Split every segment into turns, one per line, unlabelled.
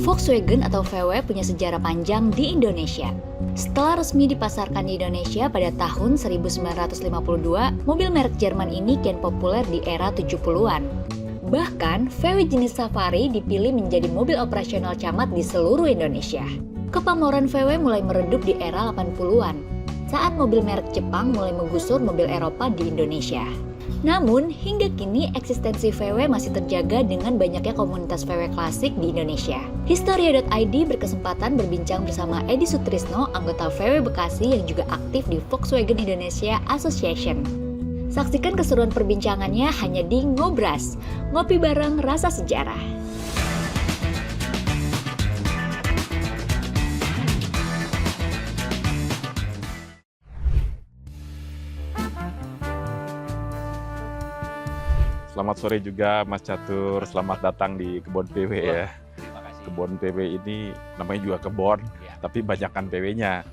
Volkswagen atau VW punya sejarah panjang di Indonesia. Setelah resmi dipasarkan di Indonesia pada tahun 1952, mobil merek Jerman ini kian populer di era 70-an. Bahkan, VW jenis Safari dipilih menjadi mobil operasional camat di seluruh Indonesia. Kepamoran VW mulai meredup di era 80-an, saat mobil merek Jepang mulai menggusur mobil Eropa di Indonesia. Namun, hingga kini eksistensi VW masih terjaga dengan banyaknya komunitas VW klasik di Indonesia. Historia.id berkesempatan berbincang bersama Edi Sutrisno, anggota VW Bekasi yang juga aktif di Volkswagen Indonesia Association. Saksikan keseruan perbincangannya hanya di Ngobras, ngopi bareng rasa sejarah.
Selamat sore juga Mas Catur, selamat datang di Kebon PW ya.
Terima kasih.
Kebon PW ini namanya juga kebon,
Ya.
tapi banyakkan PW-nya.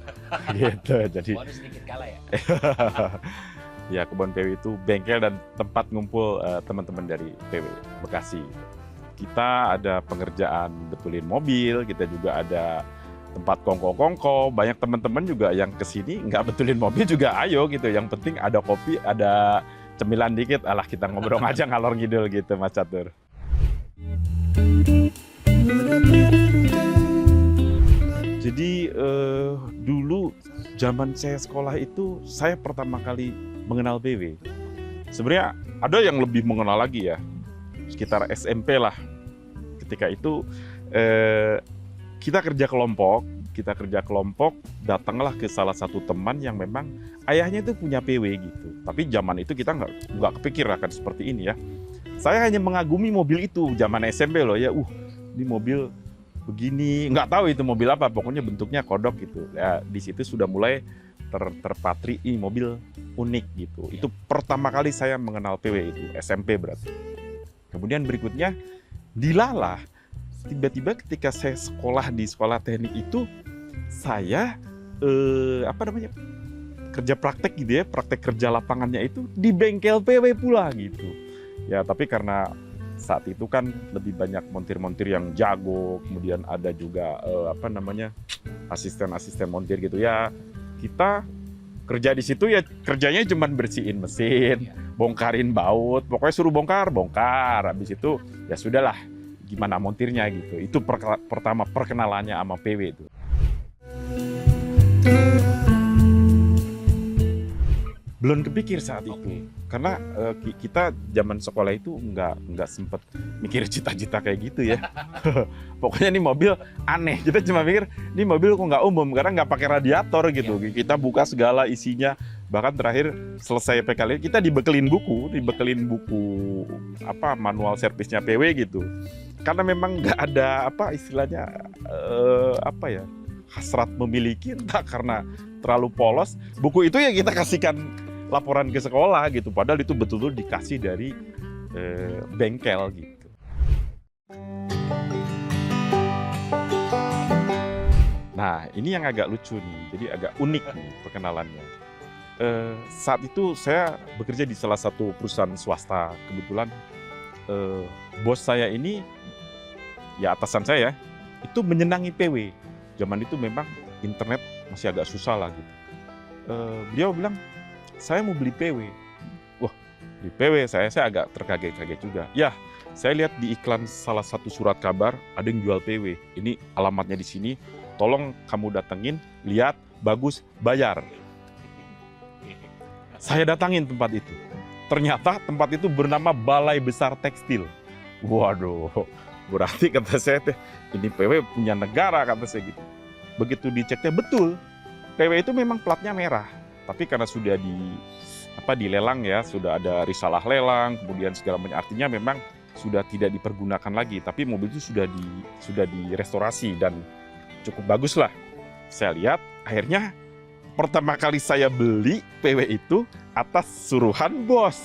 Gitu. Jadi
Bonus sedikit kalah ya.
ya Kebon PW itu bengkel dan tempat ngumpul teman-teman dari PW Bekasi. Kita ada pengerjaan betulin mobil, kita juga ada tempat kongko-kongko. Banyak teman-teman juga yang kesini nggak betulin mobil juga ayo gitu. Yang penting ada kopi, ada cemilan dikit, alah kita ngobrol aja ngalor ngidul gitu Mas Catur. Jadi dulu zaman saya sekolah itu saya pertama kali mengenal PW. Sebenarnya ada yang lebih mengenal lagi ya, sekitar SMP lah. Ketika itu kita kerja kelompok, datanglah ke salah satu teman yang memang ayahnya itu punya PW gitu. Tapi zaman itu kita nggak kepikir akan seperti ini ya. Saya hanya mengagumi mobil itu zaman SMP loh ya. Ini mobil begini, nggak tahu itu mobil apa. Pokoknya bentuknya kodok gitu. Ya di situ sudah mulai terpatri ini mobil unik gitu. Itu pertama kali saya mengenal PW itu SMP berarti. Kemudian berikutnya dilalah. Tiba-tiba ketika saya sekolah di sekolah teknik itu saya kerja praktek gitu ya, praktek kerja lapangannya itu di bengkel PW pula gitu. Ya tapi karena saat itu kan lebih banyak montir-montir yang jago, kemudian ada juga asisten-asisten montir gitu ya. Kita kerja di situ ya kerjanya cuma bersihin mesin, bongkarin baut, pokoknya suruh bongkar. Habis itu ya sudahlah, gimana montirnya gitu. Itu pertama perkenalannya sama PW itu. Belum kepikir saat itu, karena kita zaman sekolah itu nggak sempet mikir cita-cita kayak gitu ya. Pokoknya ini mobil aneh, kita cuma mikir ini mobil kok nggak umum karena nggak pakai radiator gitu. Kita buka segala isinya, bahkan terakhir selesai PKL kita dibekelin buku manual servisnya PW gitu. Karena memang nggak ada istilahnya hasrat memiliki, entah karena terlalu polos. Buku itu ya kita kasihkan laporan ke sekolah gitu, padahal itu betul-betul dikasih dari bengkel gitu. Nah ini yang agak lucu nih, jadi agak unik nih perkenalannya. Saat itu saya bekerja di salah satu perusahaan swasta. Kebetulan bos saya ini, ya atasan saya, itu menyenangi PW. Zaman itu memang internet masih agak susah lah gitu. Beliau bilang, saya mau beli PW. Wah, beli PW saya agak terkaget-kaget juga. Ya, saya lihat di iklan salah satu surat kabar ada yang jual PW. Ini alamatnya di sini. Tolong kamu datengin, lihat, bagus, bayar. Saya datangin tempat itu. Ternyata tempat itu bernama Balai Besar Tekstil. Waduh, berarti kata saya ini PW punya negara kata saya gitu. Begitu diceknya betul, PW itu memang platnya merah. Tapi karena sudah dilelang ya, sudah ada risalah lelang, kemudian segala macam, artinya memang sudah tidak dipergunakan lagi. Tapi mobil itu sudah direstorasi dan cukup bagus lah. Saya lihat, akhirnya pertama kali saya beli PW itu atas suruhan bos.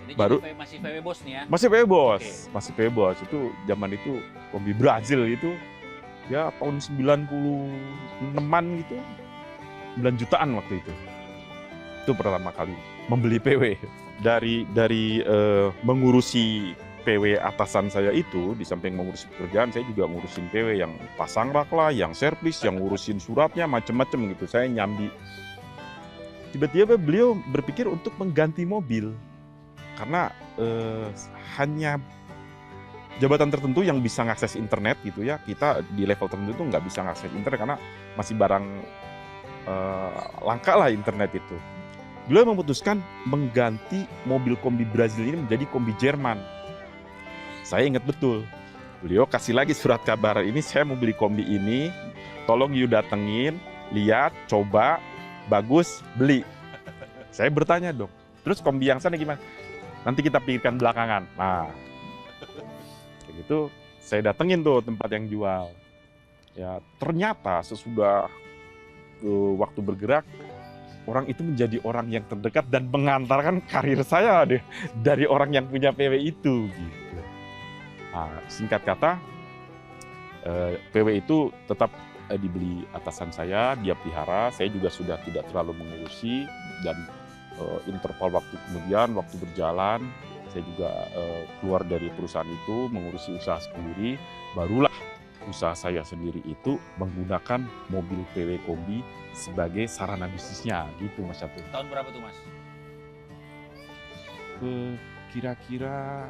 Ini
Baru
masih VW bos nih ya.
Masih PW bos,
Oke.
Masih PW bos. Itu zaman itu mobil Brazil itu ya tahun 96-an gitu, 9 jutaan waktu itu. Itu pertama kali membeli PW. Dari mengurusi PW atasan saya itu, di samping mengurus pekerjaan, saya juga ngurusin PW yang pasang rak lah, yang servis, yang ngurusin suratnya, macem-macem gitu. Saya nyambi. Tiba-tiba beliau berpikir untuk mengganti mobil. Karena hanya jabatan tertentu yang bisa mengakses internet gitu ya. Kita di level tertentu itu nggak bisa mengakses internet karena masih barang langka lah internet itu. Beliau memutuskan mengganti mobil kombi Brazil ini menjadi kombi Jerman. Saya ingat betul. Beliau kasih lagi surat kabar, ini saya mau beli kombi ini, tolong you datengin, lihat, coba, bagus, beli. Saya bertanya dong, terus kombi yang sana gimana? Nanti kita pikirkan belakangan. Nah, kayak gitu saya datengin tuh tempat yang jual. Ya ternyata sesudah waktu bergerak, orang itu menjadi orang yang terdekat dan mengantarkan karir saya deh dari orang yang punya PW itu. Gitu. Nah, singkat kata, PW itu tetap dibeli atasan saya, dia pelihara. Saya juga sudah tidak terlalu mengurusi dan interval waktu kemudian, waktu berjalan, saya juga keluar dari perusahaan itu mengurusi usaha sendiri. Barulah usaha saya sendiri itu menggunakan mobil PW Kombi sebagai sarana bisnisnya gitu Mas Catur.
Tahun berapa tuh Mas?
Kira-kira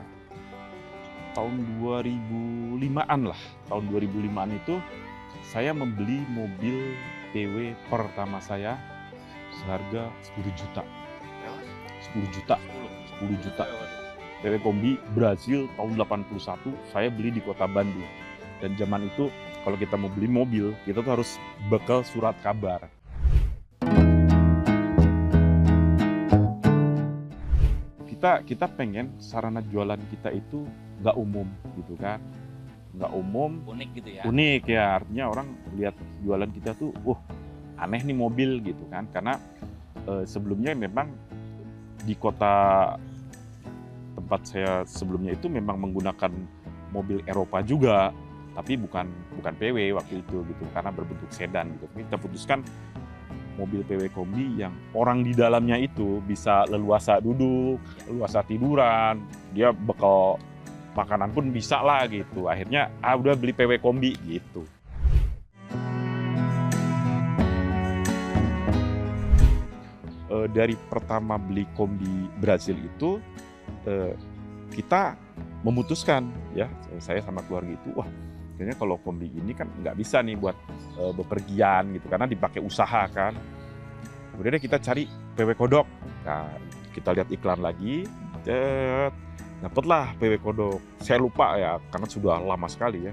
tahun 2005-an lah. Tahun 2005-an itu saya membeli mobil PW pertama saya seharga 10 juta. 10 juta. 10 juta. PW Kombi Brazil tahun 81 saya beli di kota Bandung. Dan zaman itu kalau kita mau beli mobil, kita tuh harus bekal surat kabar. Kita pengen sarana jualan kita itu nggak umum gitu kan. Nggak umum.
Unik gitu ya?
Unik ya, artinya orang lihat jualan kita tuh, aneh nih mobil gitu kan. Karena sebelumnya memang di kota tempat saya sebelumnya itu memang menggunakan mobil Eropa juga. Tapi bukan PW waktu itu gitu karena berbentuk sedan gitu. Kita putuskan mobil PW Kombi yang orang di dalamnya itu bisa leluasa duduk, leluasa tiduran, dia bekal makanan pun bisa lah gitu. Akhirnya udah beli PW Kombi gitu. Dari pertama beli kombi Brazil itu kita memutuskan ya, saya sama keluarga itu kayaknya kalau kombi ini kan nggak bisa nih buat bepergian gitu karena dipakai usaha kan. Kemudian kita cari PW Kodok. Nah, kita lihat iklan lagi, dapatlah PW Kodok. Saya lupa ya karena sudah lama sekali ya.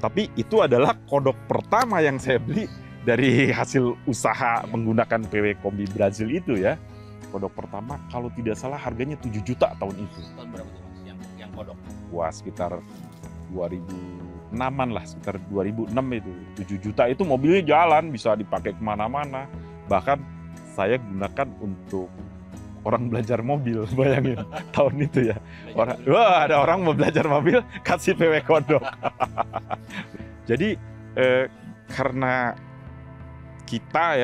Tapi itu adalah kodok pertama yang saya beli dari hasil usaha menggunakan PW Kombi Brazil itu ya. Kodok pertama kalau tidak salah harganya 7 juta tahun itu.
Tahun berapa tuh Mas yang kodok?
Wah, sekitar 2006-an lah, sekitar 2006 itu. 7 juta itu mobilnya jalan, bisa dipakai kemana-mana. Bahkan saya gunakan untuk orang belajar mobil, bayangin tahun itu ya. Ada orang mau belajar mobil, kasih PW Kodok. Jadi karena kita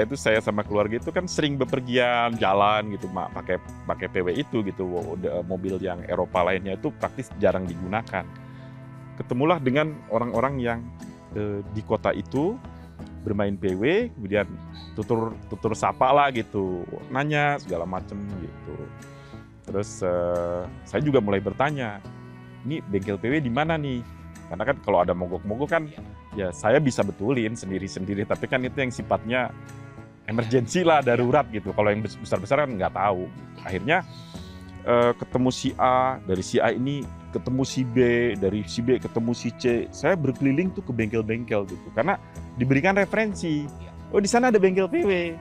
itu saya sama keluarga itu kan sering bepergian jalan gitu pakai PW itu gitu. Mobil yang Eropa lainnya itu praktis jarang digunakan. Ketemulah dengan orang-orang yang di kota itu bermain PW, kemudian tutur sapa lah gitu, nanya segala macem gitu. Terus saya juga mulai bertanya, ini bengkel PW di mana nih? Karena kan kalau ada mogok-mogok kan ya saya bisa betulin sendiri-sendiri, tapi kan itu yang sifatnya emergensi lah, darurat gitu. Kalau yang besar-besar kan nggak tahu. Akhirnya ketemu si A, dari si A ini ketemu si B, dari si B ketemu si C. Saya berkeliling tuh ke bengkel-bengkel gitu, karena diberikan referensi. Oh, di sana ada bengkel PW.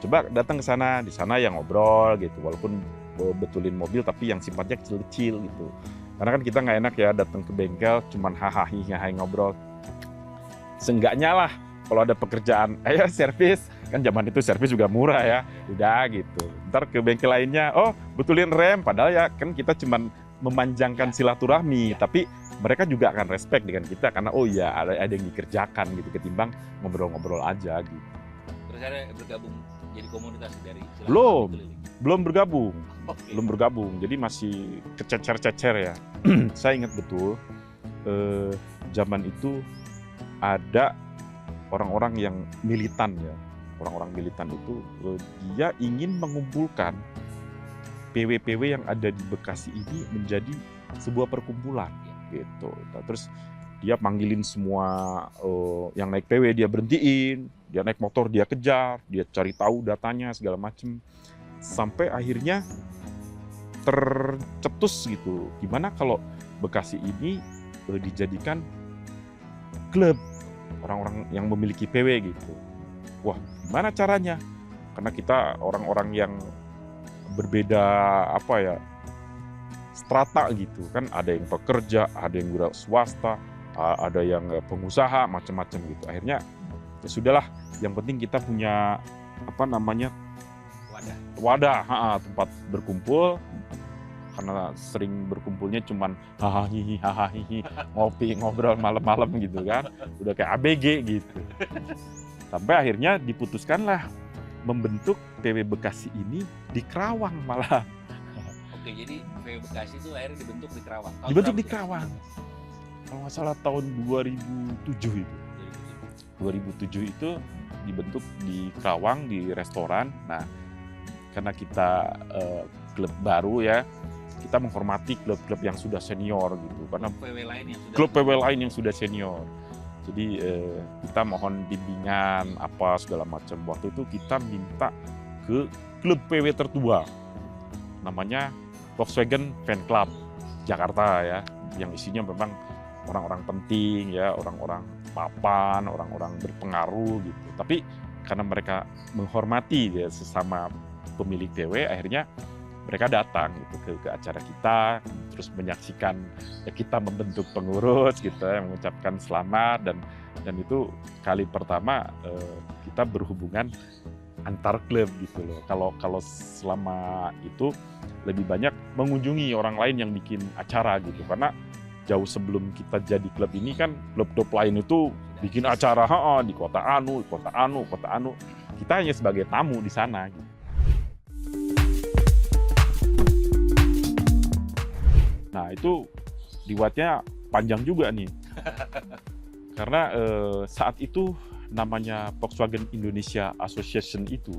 Coba datang ke sana, di sana yang ngobrol gitu. Walaupun betulin mobil tapi yang sifatnya kecil-kecil gitu. Karena kan kita nggak enak ya datang ke bengkel cuman hahaha ngobrol. Seenggaknya lah kalau ada pekerjaan, ayo servis. Kan zaman itu servis juga murah ya. Udah gitu. Ntar ke bengkel lainnya, betulin rem. Padahal ya kan kita cuman memanjangkan silaturahmi. Tapi mereka juga akan respect dengan kita karena ada yang dikerjakan gitu ketimbang ngobrol-ngobrol aja gitu.
Terus ada bergabung jadi komunitas dari
belum bergabung.
Oke.
belum bergabung, jadi masih kececer-cecer ya. Saya ingat betul, zaman itu ada orang-orang yang militan ya. Orang-orang militan itu dia ingin mengumpulkan PW-PW yang ada di Bekasi ini menjadi sebuah perkumpulan gitu. Nah, terus dia panggilin semua yang naik PW, dia berhentiin, dia naik motor dia kejar, dia cari tahu datanya segala macem, sampai akhirnya tercetus gitu. Gimana kalau Bekasi ini dijadikan klub orang-orang yang memiliki PW gitu. Wah, gimana caranya? Karena kita orang-orang yang berbeda strata gitu kan, ada yang pekerja, ada yang wira swasta, ada yang pengusaha, macam-macam gitu. Akhirnya ya sudahlah, yang penting kita punya wadah, tempat berkumpul. Karena sering berkumpulnya cuman hahaha ngopi ngobrol malam-malam gitu kan, udah kayak ABG gitu. Sampai akhirnya diputuskanlah membentuk PW Bekasi ini di Kerawang malah.
Oke, jadi PW Bekasi itu akhirnya dibentuk di Kerawang.
Dibentuk di Kerawang. Kalau nggak salah tahun 2007 itu. 2007 itu dibentuk di Kerawang di restoran. Nah, karena kita klub baru ya, kita menghormati klub-klub yang sudah senior gitu. Karena klub PW lain yang sudah senior. Jadi kita mohon bimbingan apa segala macam. Waktu itu kita minta ke klub PW tertua, namanya Volkswagen Fan Club Jakarta ya, yang isinya memang orang-orang penting ya, orang-orang papan, orang-orang berpengaruh gitu. Tapi karena mereka menghormati ya sesama pemilik PW, akhirnya mereka datang gitu ke acara kita, terus menyaksikan ya, kita membentuk pengurus gitu ya, mengucapkan selamat, dan itu kali pertama kita berhubungan antar klub gitu loh. Kalau selama itu lebih banyak mengunjungi orang lain yang bikin acara gitu, karena jauh sebelum kita jadi klub ini kan klub-klub lain itu bikin acara di kota anu. Kita hanya sebagai tamu di sana gitu. Nah itu riwayatnya panjang juga nih, karena saat itu namanya Volkswagen Indonesia Association itu,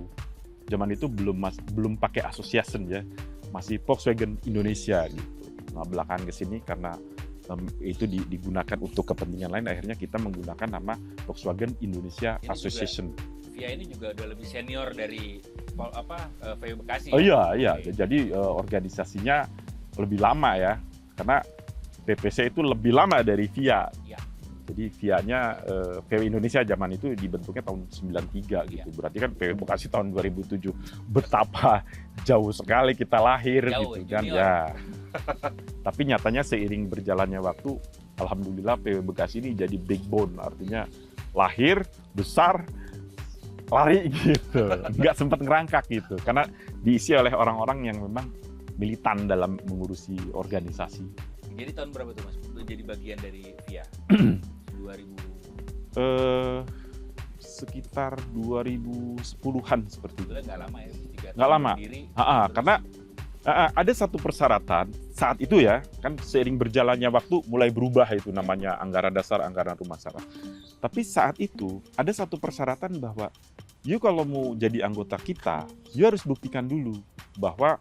zaman itu belum pakai association ya, masih Volkswagen Indonesia gitu. Nah belakangan kesini karena itu digunakan untuk kepentingan lain, akhirnya kita menggunakan nama Volkswagen Indonesia
ini
Association.
Via ini juga udah lebih senior dari PW Bekasi.
Oh iya, jadi organisasinya lebih lama ya, karena PPC itu lebih lama dari VIA.
Ya.
Jadi VIA-nya PW Indonesia zaman itu dibentuknya tahun 93 gitu. Berarti kan PW Bekasi tahun 2007. Betapa jauh sekali kita lahir
Jauh,
gitu kan
junior.
ya. Tapi nyatanya seiring berjalannya waktu, alhamdulillah PW Bekasi ini jadi backbone, artinya lahir, besar, lari gitu. Nggak sempat ngerangkak gitu. Karena diisi oleh orang-orang yang memang militan dalam mengurusi organisasi.
Jadi tahun berapa tuh Mas? Lu jadi bagian dari VIA? 2000.
Sekitar 2010-an seperti itu.
Nggak lama ya?
Nggak lama. Karena ada satu persyaratan saat itu ya, kan seiring berjalannya waktu mulai berubah itu namanya anggaran dasar, anggaran rumah sakit. Tapi saat itu ada satu persyaratan bahwa you kalau mau jadi anggota kita, you harus buktikan dulu bahwa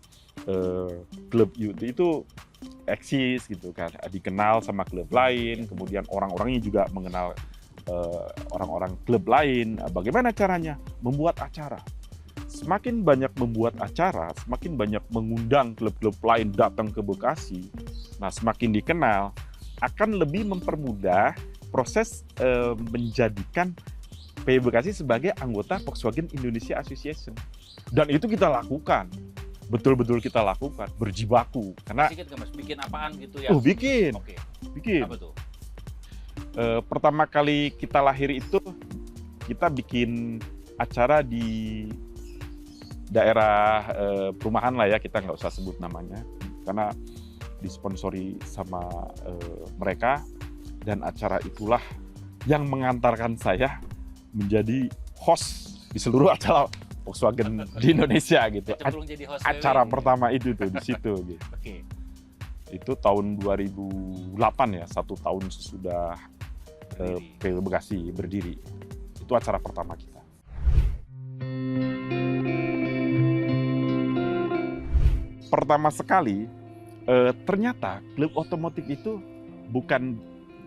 klub you itu eksis gitu kan, dikenal sama klub lain, kemudian orang-orangnya juga mengenal orang-orang klub lain. Bagaimana caranya? Membuat acara. Semakin banyak membuat acara, semakin banyak mengundang klub-klub lain datang ke Bekasi. Nah, semakin dikenal, akan lebih mempermudah proses menjadikan PW Bekasi sebagai anggota Volkswagen Indonesia Association. Dan itu kita lakukan. Betul-betul kita lakukan, berjibaku. Karena
Sedikit nggak Mas? Bikin apaan gitu ya?
bikin.
Oke.
Bikin.
Apa tuh?
Pertama kali kita lahir itu, kita bikin acara di daerah perumahan lah ya, kita nggak usah sebut namanya, karena disponsori sama mereka, dan acara itulah yang mengantarkan saya menjadi host di seluruh acara Volkswagen di Indonesia gitu.
Cemplung jadi host
Acara
VW.
pertama itu tuh di situ gitu.
Oke.
Itu tahun 2008 ya, 1 tahun sesudah PW Bekasi berdiri. Itu acara pertama kita. Pertama sekali, ternyata klub otomotif itu bukan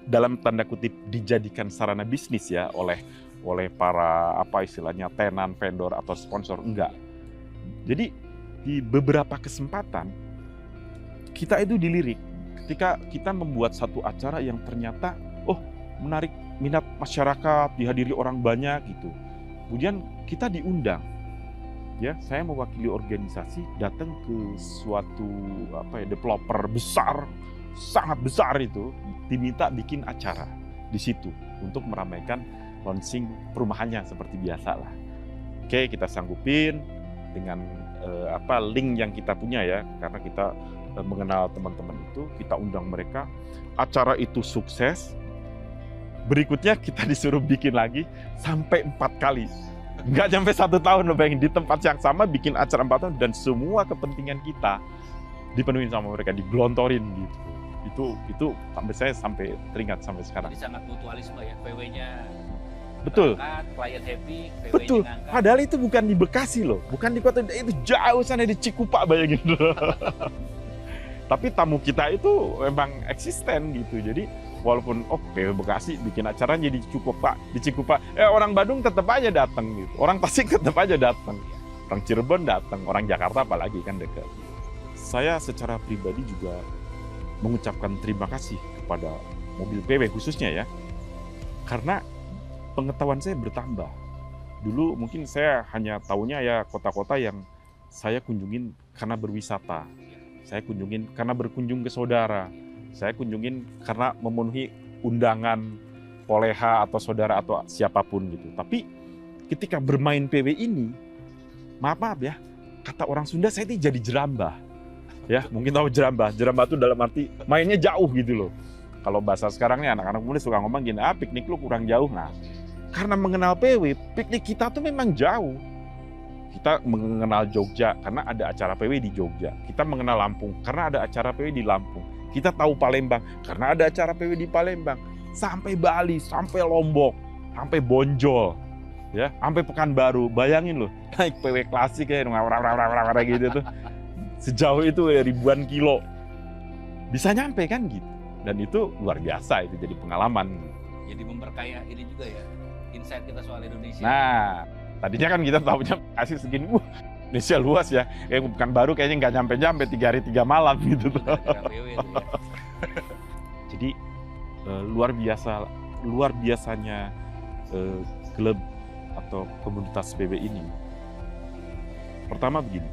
dalam tanda kutip dijadikan sarana bisnis ya oleh para apa istilahnya tenan, vendor atau sponsor, enggak. Jadi di beberapa kesempatan kita itu dilirik ketika kita membuat satu acara yang ternyata menarik minat masyarakat, dihadiri orang banyak gitu. Kemudian kita diundang. Ya, saya mewakili organisasi datang ke suatu developer besar, sangat besar itu, diminta bikin acara di situ untuk meramaikan launching perumahannya seperti biasa lah. Oke, kita sanggupin dengan link yang kita punya ya, karena kita mengenal teman-teman itu, kita undang mereka. Acara itu sukses. Berikutnya kita disuruh bikin lagi sampai 4 kali. Nggak sampai 1 tahun loh, bayangin, di tempat yang sama bikin acara 4 tahun dan semua kepentingan kita dipenuhin sama mereka, digelontorin gitu. Itu sampai teringat sampai sekarang.
Jadi sangat mutualisme ya, VW-nya
Betul.
berangkat, klien happy, VW-nya
Betul.
ngangkat.
Padahal itu bukan di Bekasi loh, bukan di kota, itu jauh sana di Cikupa, bayangin. Tapi tamu kita itu memang eksisten gitu. Jadi walaupun PW Bekasi bikin acaranya di Cikupa, orang Bandung tetap aja datang gitu. Orang Tasik tetap aja datang. Orang Cirebon datang, orang Jakarta apalagi kan dekat. Saya secara pribadi juga mengucapkan terima kasih kepada mobil PW khususnya ya. Karena pengetahuan saya bertambah. Dulu mungkin saya hanya taunya ya kota-kota yang saya kunjungin karena berwisata. Saya kunjungin karena berkunjung ke saudara. Saya kunjungin karena memenuhi undangan koleha atau saudara atau siapapun gitu. Tapi ketika bermain PW ini, maaf ya, kata orang Sunda saya itu jadi jerambah. Ya, mungkin tahu jerambah. Jerambah itu dalam arti mainnya jauh gitu loh. Kalau bahasa sekarang nih anak-anak muda suka ngomong gini, piknik lu kurang jauh. Nah, karena mengenal PW, piknik kita tuh memang jauh. Kita mengenal Jogja karena ada acara PW di Jogja. Kita mengenal Lampung karena ada acara PW di Lampung. Kita tahu Palembang karena ada acara PW di Palembang. Sampai Bali, sampai Lombok, sampai Bonjol, ya, sampai Pekanbaru. Bayangin loh, naik PW klasik kayak gitu tuh. Sejauh itu ribuan kilo. Bisa nyampe kan gitu. Dan itu luar biasa, itu jadi pengalaman.
Jadi memperkaya ini juga ya, insight kita soal Indonesia.
Nah, tadinya kan kita tahunya kasih segini, Indonesia luas ya. Kayak Pekanbaru kayaknya nggak nyampe-nyampe 3 hari 3 malam gitu tuh.
PW itu ya.
Jadi luar biasanya klub atau komunitas PW ini. Pertama begini,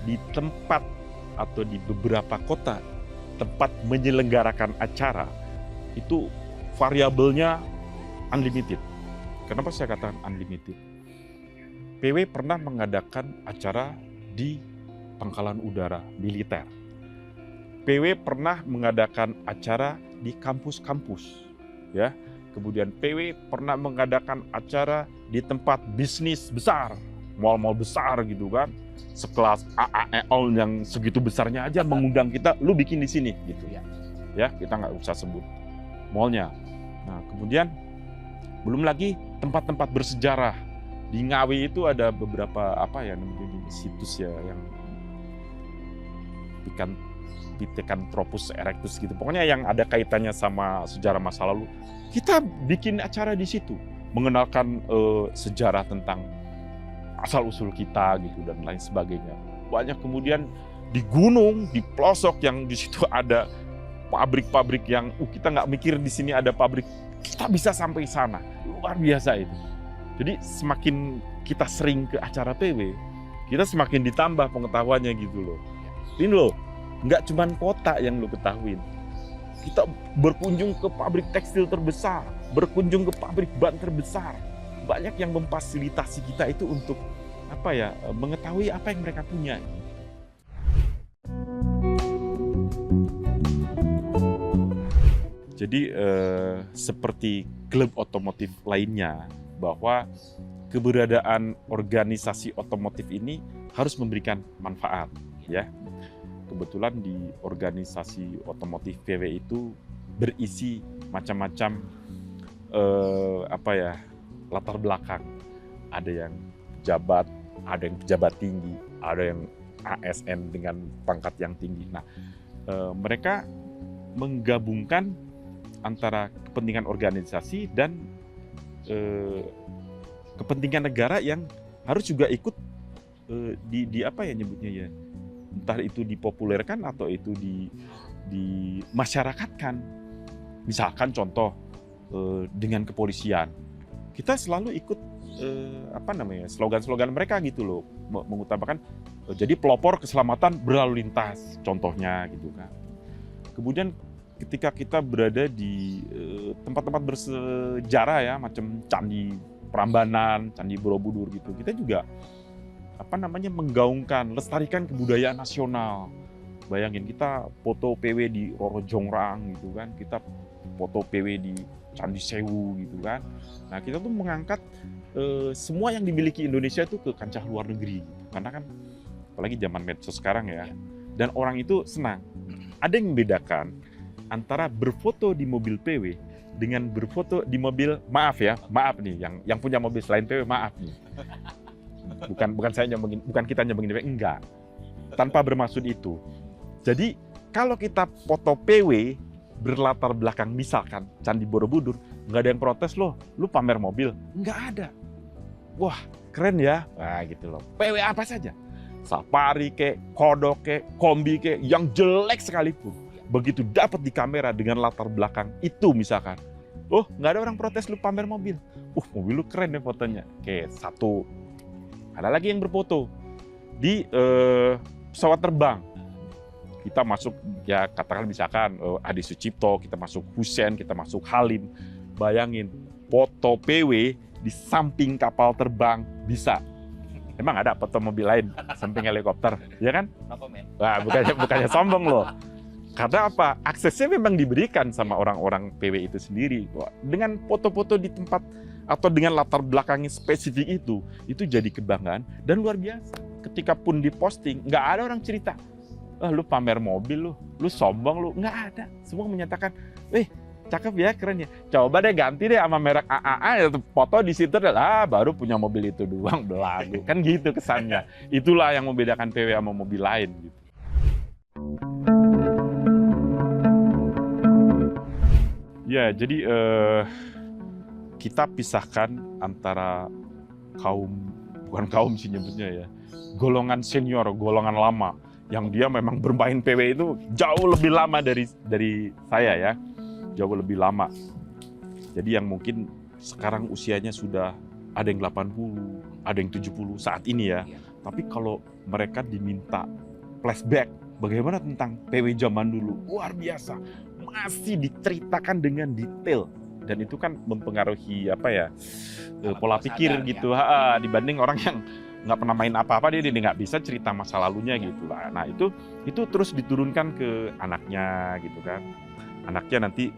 di tempat atau di beberapa kota tempat menyelenggarakan acara itu variabelnya unlimited. Kenapa saya katakan unlimited? PW pernah mengadakan acara di Pangkalan Udara Militer. PW pernah mengadakan acara di kampus-kampus, ya. Kemudian PW pernah mengadakan acara di tempat bisnis besar, mal-mal besar gitu kan, sekelas AAEL yang segitu besarnya aja mengundang kita, lu bikin di sini gitu ya. Ya, kita nggak usah sebut malnya. Nah, kemudian belum lagi tempat-tempat bersejarah. Di Ngawi itu ada beberapa situs ya yang Pithecanthropus erectus gitu. Pokoknya yang ada kaitannya sama sejarah masa lalu. Kita bikin acara di situ, mengenalkan sejarah tentang asal-usul kita gitu dan lain sebagainya. Banyak kemudian di gunung, di pelosok yang di situ ada pabrik-pabrik yang kita nggak mikir di sini ada pabrik, kita bisa sampai sana. Luar biasa itu. Jadi semakin kita sering ke acara PW, kita semakin ditambah pengetahuannya gitu loh. Ini loh, nggak cuma kota yang lo ketahuin. Kita berkunjung ke pabrik tekstil terbesar, berkunjung ke pabrik ban terbesar. Banyak yang memfasilitasi kita itu untuk mengetahui apa yang mereka punya. Jadi seperti klub otomotif lainnya, bahwa keberadaan organisasi otomotif ini harus memberikan manfaat, ya. Kebetulan di organisasi otomotif VW itu berisi macam-macam latar belakang. Ada yang pejabat, ada yang pejabat tinggi, ada yang ASN dengan pangkat yang tinggi. Nah, mereka menggabungkan antara kepentingan organisasi dan kepentingan negara yang harus juga ikut di apa ya nyebutnya ya, entah itu dipopulerkan atau itu di masyarakatkan. Misalkan contoh dengan kepolisian, kita selalu ikut slogan-slogan mereka gitu loh, mengutamakan jadi pelopor keselamatan berlalu lintas contohnya gitu kan. Kemudian ketika kita berada di tempat-tempat bersejarah ya, macam Candi Prambanan, Candi Borobudur gitu, kita juga menggaungkan, lestarikan kebudayaan nasional. Bayangin kita foto PW di Roro Jonggrang gitu kan, kita foto PW di Candi Sewu gitu kan. Nah, kita tuh mengangkat semua yang dimiliki Indonesia itu ke kancah luar negeri gitu. Karena kan apalagi zaman medsos sekarang ya, dan orang itu senang. Ada yang membedakan antara berfoto di mobil PW dengan berfoto di mobil, maaf nih yang punya mobil selain PW, maaf nih. Bukan saya nyombongin, bukan kita nyombongin PW, enggak. Tanpa bermaksud itu. Jadi kalau kita foto PW berlatar belakang misalkan Candi Borobudur, nggak ada yang protes loh, lu pamer mobil, nggak ada. Wah keren ya, nah gitu loh. PW apa saja, Safari kek, Kodok kek, Kombi kek, yang jelek sekalipun, begitu dapat di kamera dengan latar belakang itu misalkan, oh nggak ada orang protes lu pamer mobil, mobil lu keren ya fotonya. Oke, satu. Ada lagi yang berfoto di pesawat terbang. Kita masuk, ya katakan misalkan Adi Sucipto, kita masuk Hussein, kita masuk Halim. Bayangin, foto PW di samping kapal terbang bisa. Emang ada foto mobil lain samping helikopter, ya kan? Wah, bukannya sombong loh. Karena apa? Aksesnya memang diberikan sama orang-orang PW itu sendiri. Dengan foto-foto di tempat atau dengan latar belakang spesifik itu jadi kebanggaan dan luar biasa. Ketika pun diposting, nggak ada orang cerita, lu pamer mobil lu sombong lu, nggak ada. Semua menyatakan, cakep ya, keren ya. Coba deh ganti deh sama merek AAA, foto di situ baru punya mobil itu doang belagu. Kan gitu kesannya. Itulah yang membedakan PW sama mobil lain gitu. Ya, jadi kita pisahkan antara bukan kaum sih nyebutnya ya, golongan senior, golongan lama, yang dia memang bermain PW itu jauh lebih lama dari saya ya, jauh lebih lama. Jadi yang mungkin sekarang usianya sudah ada yang 80, ada yang 70 saat ini ya. Tapi kalau mereka diminta flashback, bagaimana tentang PW zaman dulu, luar biasa, masih diceritakan dengan detail. Dan itu kan mempengaruhi pola pikir gitu, dibanding orang yang nggak pernah main apa-apa, dia nggak bisa cerita masa lalunya gitu lah. Nah itu terus diturunkan ke anaknya gitu kan. Anaknya nanti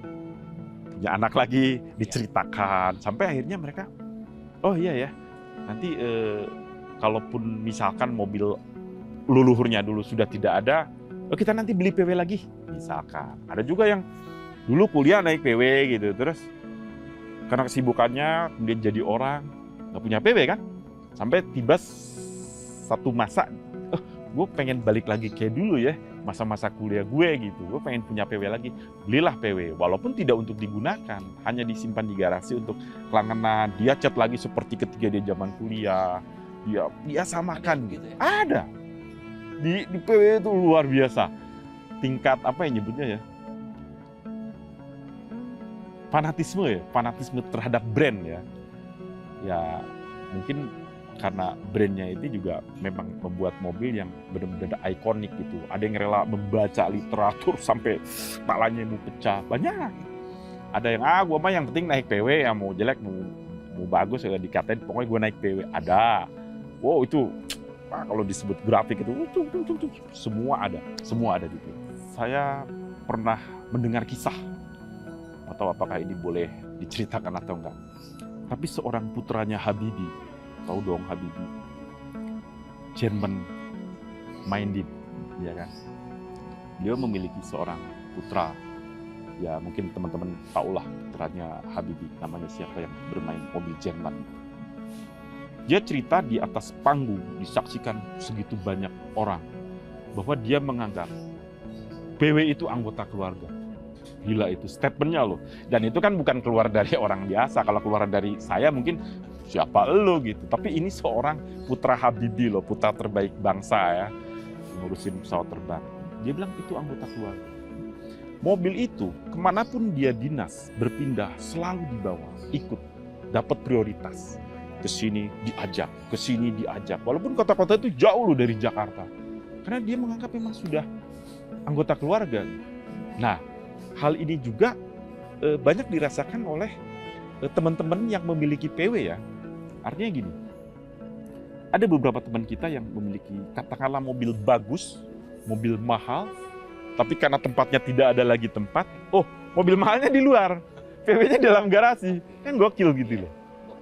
punya anak lagi, diceritakan sampai akhirnya mereka, oh iya ya, nanti kalaupun misalkan mobil leluhurnya dulu sudah tidak ada, kita nanti beli PW lagi misalkan. Ada juga yang dulu kuliah naik PW gitu, terus karena kesibukannya kemudian jadi orang nggak punya PW kan. Sampai tiba satu masa, gue pengen balik lagi kayak dulu ya, masa-masa kuliah gue gitu. Gue pengen punya PW lagi, belilah PW. Walaupun tidak untuk digunakan, hanya disimpan di garasi untuk kelangenan. Dia cat lagi seperti ketika dia zaman kuliah. Dia samakan gitu. Ada. Di PW itu luar biasa. Tingkat apa yang nyebutnya ya? Fanatisme terhadap brand ya. Ya mungkin karena brandnya itu juga memang membuat mobil yang benar-benar ikonik gitu. Ada yang rela membaca literatur sampai kepalanya mau pecah. Banyak. Ada yang gua mah yang penting naik PW, ya mau jelek mau bagus ya dikatain pokoknya gua naik PW. Ada. Wow itu kalau disebut grafik itu semua ada di PW. Saya pernah mendengar kisah, atau apakah ini boleh diceritakan atau enggak. Tapi seorang putranya Habibie tahu dong Habibie, German minded, ya kan. Beliau memiliki seorang putra, ya mungkin teman-teman tahulah putranya Habibie, namanya siapa, yang bermain mobil Jerman. Dia cerita di atas panggung, disaksikan segitu banyak orang, bahwa dia menganggap PW itu anggota keluarga. Gila itu statementnya loh. Dan itu kan bukan keluar dari orang biasa. Kalau keluar dari saya mungkin siapa lo gitu. Tapi ini seorang putra Habibie loh, putra terbaik bangsa ya, ngurusin pesawat terbang. Dia bilang itu anggota keluarga. Mobil itu kemanapun dia dinas, berpindah, selalu dibawa, ikut, dapat prioritas. Ke sini diajak, ke sini diajak. Walaupun kota-kota itu jauh loh dari Jakarta. Karena dia menganggap memang sudah anggota keluarga. Nah, hal ini juga banyak dirasakan oleh teman-teman yang memiliki PW ya. Artinya gini, ada beberapa teman kita yang memiliki katakanlah mobil bagus, mobil mahal, tapi karena tempatnya tidak ada lagi tempat, oh mobil mahalnya di luar, PW-nya dalam garasi, kan gokil gitu loh.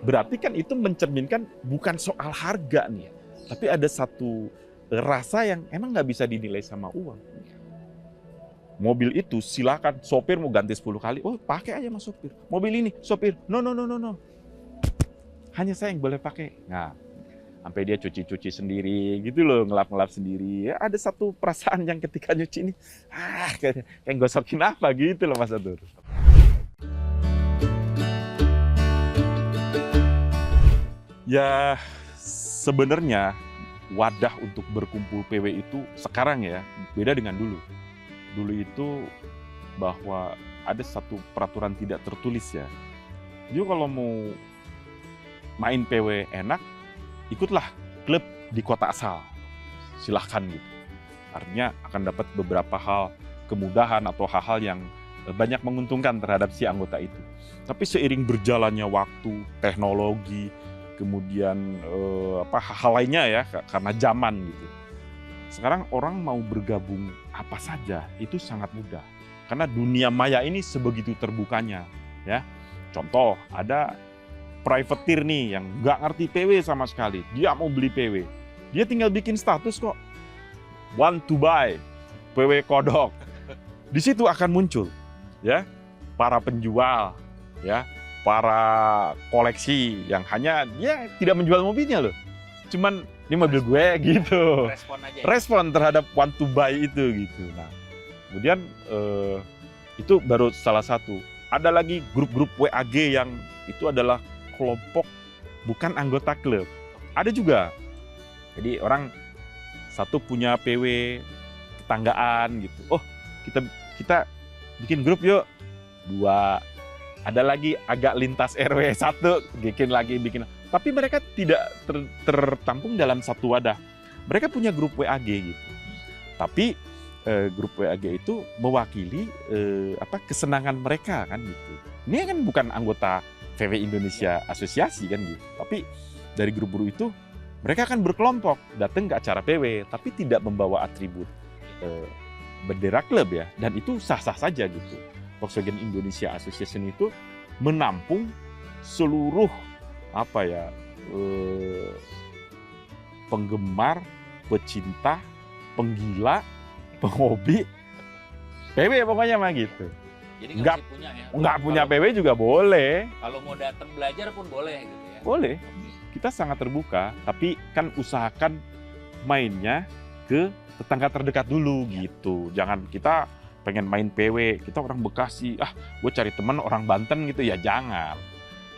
Berarti kan itu mencerminkan bukan soal harga nih, tapi ada satu rasa yang emang nggak bisa dinilai sama uang. Mobil itu silakan sopir mau ganti 10 kali, oh pakai aja mas sopir. Mobil ini sopir, no. Hanya saya yang boleh pakai. Nah, sampai dia cuci-cuci sendiri gitu loh, ngelap-ngelap sendiri. Ya, ada satu perasaan yang ketika nyuci ini, kayak gosokin apa gitu loh Mas Adur. Ya sebenarnya wadah untuk berkumpul PW itu sekarang ya beda dengan dulu. Dulu itu bahwa ada satu peraturan tidak tertulis ya. Jadi kalau mau main PW enak, ikutlah klub di kota asal. Silahkan gitu. Artinya akan dapat beberapa hal kemudahan atau hal-hal yang banyak menguntungkan terhadap si anggota itu. Tapi seiring berjalannya waktu, teknologi, kemudian hal lainnya ya karena zaman gitu. Sekarang orang mau bergabung apa saja itu sangat mudah. Karena dunia maya ini sebegitu terbukanya ya. Contoh ada privateer nih yang nggak ngerti PW sama sekali. Dia mau beli PW. Dia tinggal bikin status kok. Want to buy PW kodok. Di situ akan muncul ya para penjual ya, para koleksi yang hanya dia tidak menjual mobilnya loh. Cuman ini mobil gue gitu.
Respon aja. Ya?
Respon terhadap want to buy itu gitu. Nah, kemudian itu baru salah satu. Ada lagi grup-grup WAG yang itu adalah kelompok bukan anggota klub. Ada juga. Jadi orang satu punya PW tetanggaan gitu. Oh, kita bikin grup yuk. 2. Ada lagi agak lintas RW 1 bikin. Tapi mereka tidak tertampung dalam satu wadah. Mereka punya grup WAG gitu. Tapi grup WAG itu mewakili kesenangan mereka kan gitu. Ini kan bukan anggota VW Indonesia Asosiasi kan gitu. Tapi dari grup buruh itu mereka akan berkelompok datang ke acara PW tapi tidak membawa atribut bendera klub ya. Dan itu sah-sah saja gitu. Volkswagen Indonesia Association itu menampung seluruh penggemar, pecinta, penggila, penghobi PW pokoknya mah gitu.
Jadi
nggak punya PW juga boleh.
Kalau mau datang belajar pun boleh gitu ya.
Boleh. Kita sangat terbuka, tapi kan usahakan mainnya ke tetangga terdekat dulu gitu. Jangan kita pengen main PW, kita orang Bekasi, gue cari teman orang Banten gitu ya, jangan.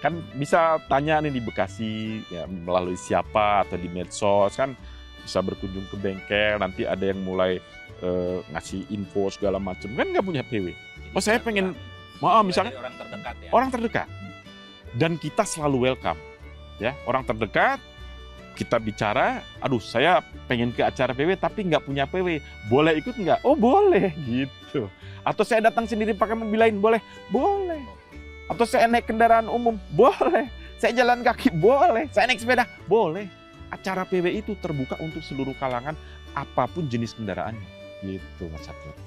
Kan bisa tanya nih di Bekasi ya melalui siapa atau di medsos kan bisa berkunjung ke bengkel, nanti ada yang mulai ngasih info segala macam, kan nggak punya PW. Oh saya pengen, misalnya
orang terdekat ya.
Orang terdekat. Dan kita selalu welcome. Ya, orang terdekat, kita bicara, saya pengen ke acara PW tapi nggak punya PW, boleh ikut nggak? Oh boleh, gitu. Atau saya datang sendiri pakai mobil lain, boleh? Boleh. Atau saya naik kendaraan umum, boleh. Saya jalan kaki, boleh. Saya naik sepeda, boleh. Acara PW itu terbuka untuk seluruh kalangan, apapun jenis kendaraannya. Gitu Mas Adur.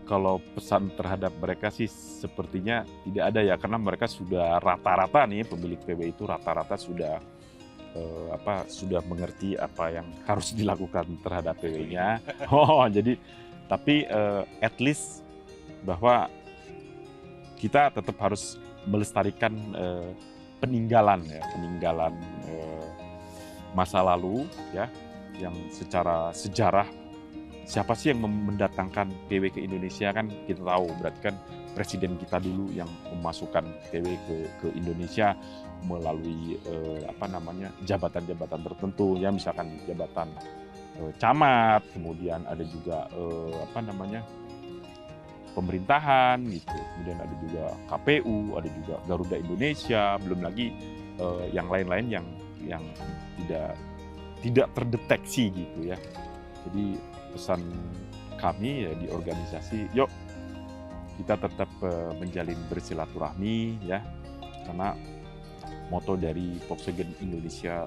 kalau pesan terhadap mereka sih sepertinya tidak ada ya, karena mereka sudah rata-rata nih pemilik PW itu rata-rata sudah sudah mengerti apa yang harus dilakukan terhadap PW-nya. Jadi tapi at least bahwa kita tetap harus melestarikan peninggalan masa lalu ya, yang secara sejarah. Siapa sih yang mendatangkan PW ke Indonesia, kan kita tahu, berarti kan presiden kita dulu yang memasukkan PW ke Indonesia melalui jabatan-jabatan tertentu ya, misalkan jabatan camat, kemudian ada juga pemerintahan gitu, kemudian ada juga KPU, ada juga Garuda Indonesia, belum lagi yang lain-lain yang tidak terdeteksi gitu ya. Jadi pesan kami ya di organisasi, yuk kita tetap menjalin bersilaturahmi ya, karena moto dari Volkswagen Indonesia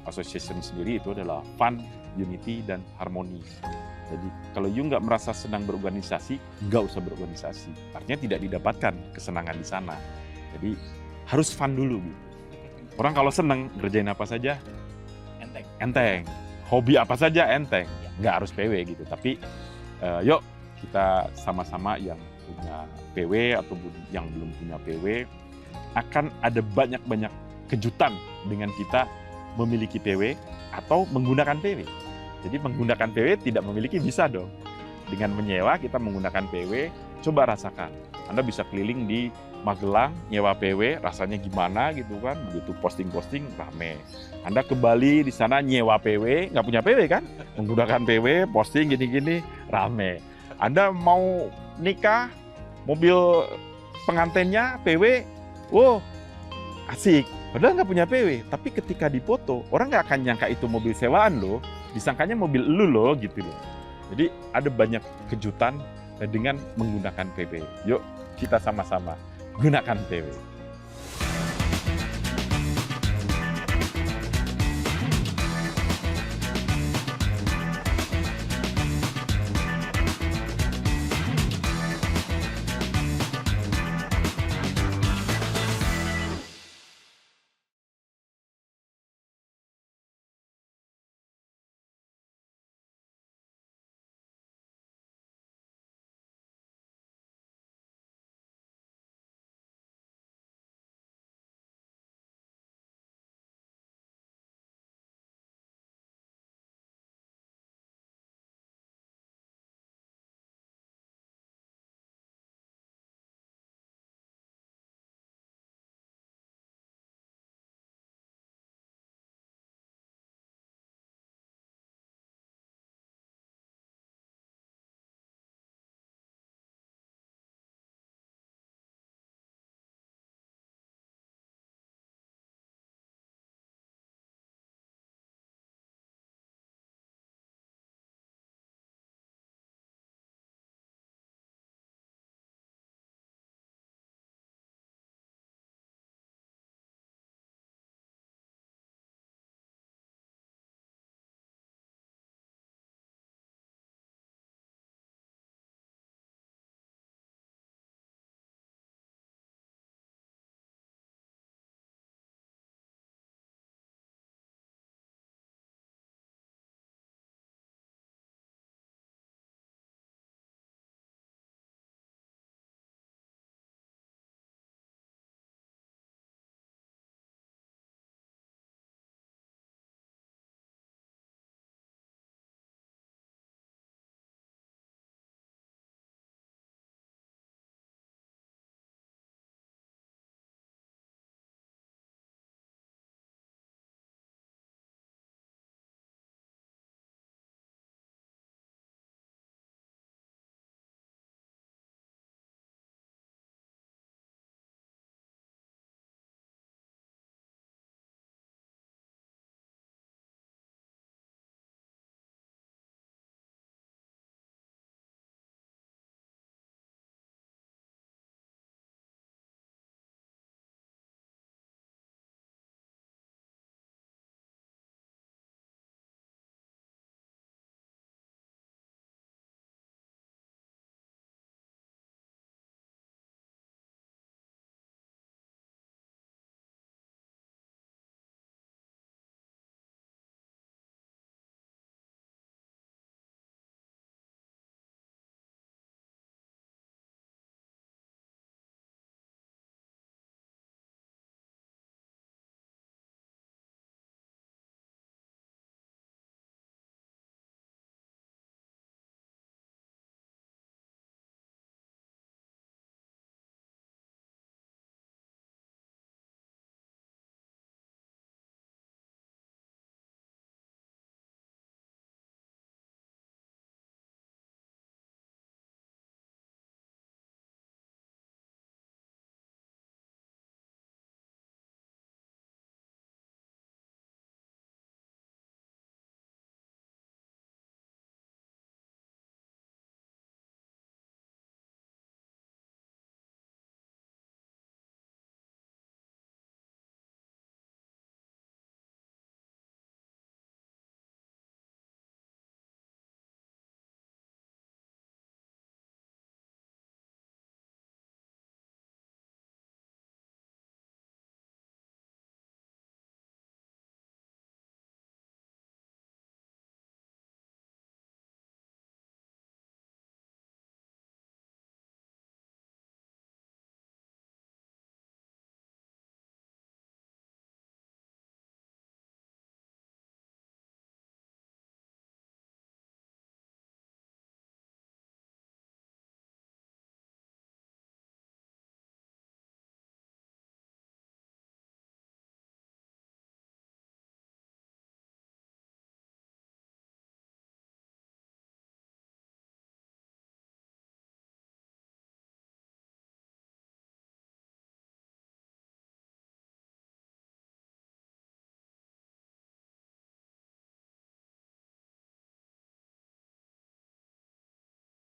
Association sendiri itu adalah fun, unity, dan harmoni. Jadi kalau you nggak merasa senang berorganisasi, nggak usah berorganisasi. Artinya tidak didapatkan kesenangan di sana. Jadi harus fun dulu gitu. Orang kalau senang ngerjain apa saja enteng. Hobi apa saja enteng. Nggak harus PW gitu. Tapi yuk kita sama-sama yang punya PW ataupun yang belum punya PW, akan ada banyak-banyak kejutan dengan kita memiliki PW atau menggunakan PW. Jadi menggunakan PW tidak memiliki bisa dong. Dengan menyewa kita menggunakan PW, coba rasakan. Anda bisa keliling di Magelang, nyewa PW, rasanya gimana gitu kan. Begitu posting-posting, rame. Anda ke Bali, di sana nyewa PW, nggak punya PW kan. Menggunakan PW, posting gini-gini, rame. Anda mau nikah, mobil pengantinnya PW, wow, asik. Padahal nggak punya PW, tapi ketika dipoto, orang nggak akan nyangka itu mobil sewaan loh. Disangkanya mobil elu loh gitu loh. Jadi ada banyak kejutan dengan menggunakan PW. Yuk kita sama-sama gunakan PW.